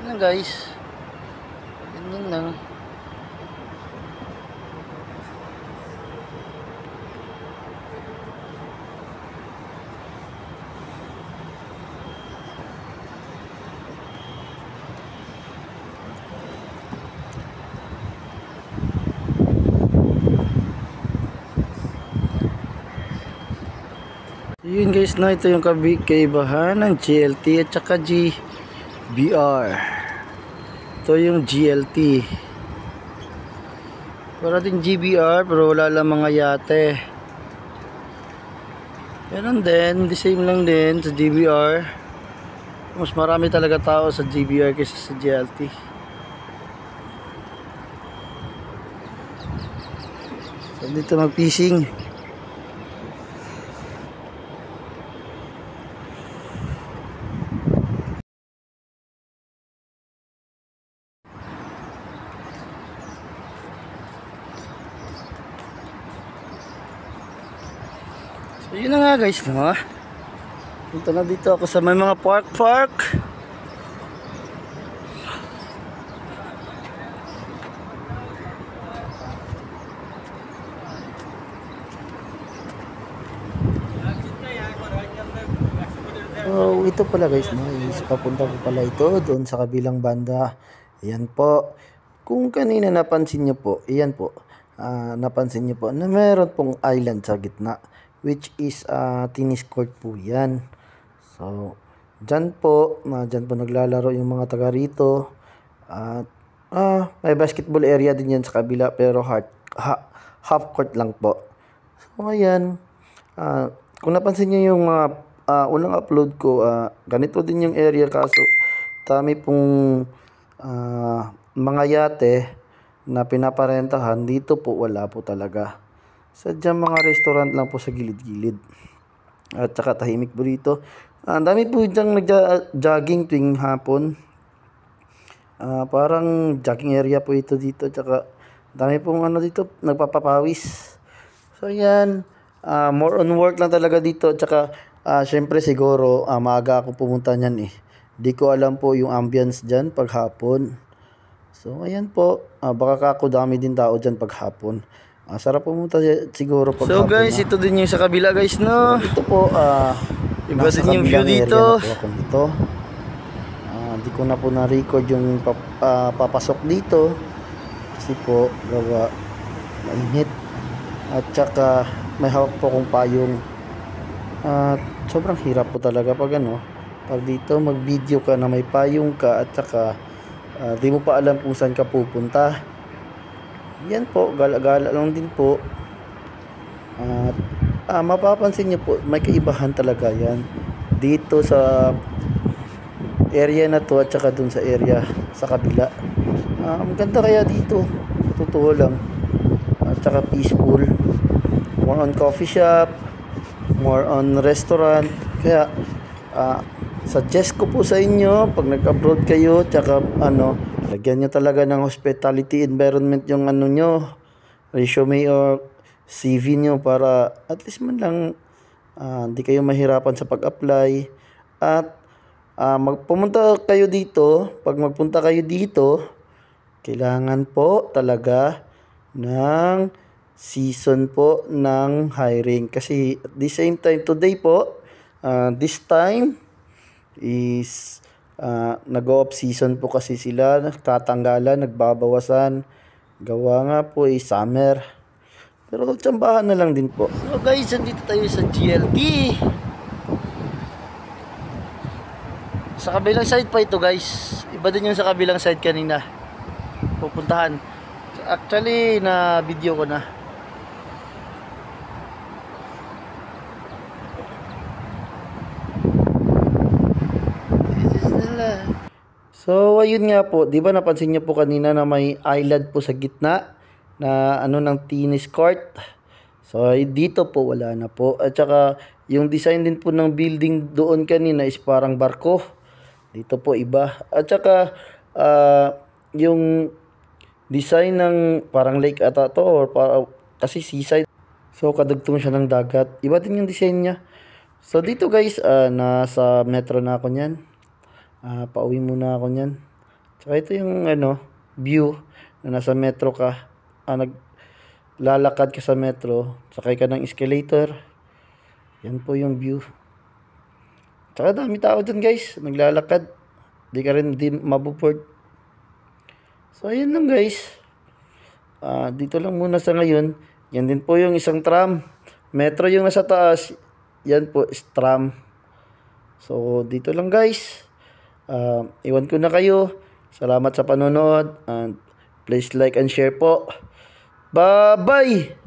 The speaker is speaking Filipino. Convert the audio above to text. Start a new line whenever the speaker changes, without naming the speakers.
Yun lang guys. Ganyan lang. Yun guys, no, ito yung kaibahan ng GLT at saka GBR. Ito yung GLT. Para din GBR pero wala lang mga yate. Ganun din, the same lang din sa GBR. Mas marami talaga tao sa GBR kaysa sa GLT. So dito mag-fishing. So yun na nga guys, no? Punta na dito ako sa may mga park. So ito pala guys, no? Is papunta ko pala ito doon sa kabilang banda. Ayan po. Kung kanina napansin nyo po, ayan po. Napansin nyo po na meron pong island sa gitna, which is tennis court po yan. So dyan po naglalaro yung mga taga rito. At may basketball area din yan sa kabila, pero half court lang po. So ayan, kung napansin nyo yung mga unang upload ko, ganito din yung area, kaso dami pong mga yate na pinaparentahan. Dito po wala po talaga. Sadyang mga restaurant lang po sa gilid-gilid. At saka tahimik po dito. Ang dami po dyang nagja-jogging tuwing hapon. Parang jogging area po ito dito. Tsaka dami pong dito, nagpapapawis. So yan, more on work lang talaga dito. Tsaka syempre siguro maaga ako pumunta niyan eh. Di ko alam po yung ambience dyan pag hapon. So ayan po, baka ako dami din tao dyan pag hapon. Sarap pumunta siguro pag hapon. So guys, ito din yung sa kabila guys, no? So, ito po, iba din yung view dito. Di ko na po na-record yung papasok dito. Kasi po, gawa mainit. At saka may hawak po kong payong. Sobrang hirap po talaga pag pag dito mag-video ka na may payong ka, at saka di mo pa alam kung saan ka pupunta. Yan po, gala-gala lang din po. At mapapansin nyo po, may kaibahan talaga yan dito sa area na to, at saka dun sa area sa kabila. Ang ganda kaya dito, totoo lang. At saka peaceful, more on coffee shop, more on restaurant. Kaya suggest ko po sa inyo, pag nag-abroad kayo, tsaka lagyan nyo talaga ng hospitality environment yung nyo, resume or CV nyo, para at least man lang hindi kayo mahirapan sa pag-apply. At magpumunta kayo dito, pag magpunta kayo dito, kailangan po talaga ng season po ng hiring. Kasi at the same time, today po, this time is nag-off season po kasi sila, tatanggalan, nagbabawasan. Gawa nga po summer. Pero tsambahan na lang din po. So guys, nandito tayo sa GLT. Sa kabilang side pa ito guys. Iba din yung sa kabilang side kanina pupuntahan. Actually, na video ko na. So ayun nga po, 'di ba napansin niyo po kanina na may island po sa gitna na ng tennis court. So dito po wala na po. At saka yung design din po ng building doon kanina is parang barko. Dito po iba. At saka yung design ng parang lake ata to, or kasi seaside. So kadugtong siya ng dagat. Iba din yung design niya. So dito guys, nasa metro na ako niyan. Pauwi muna ako niyan. Tsaka ito yung ano, view na nasa metro ka. Naglalakad ka sa metro, sakay ka ng escalator. Yan po yung view. Tsaka dami tao dun guys, naglalakad. Di ka rin mabuport. So ayun lang guys. Dito lang muna sa ngayon. Yan din po yung isang tram. Metro yung nasa taas. Yan po is tram. So dito lang guys. Iwan ko na kayo. Salamat sa panonood. And please like and share po. Bye-bye!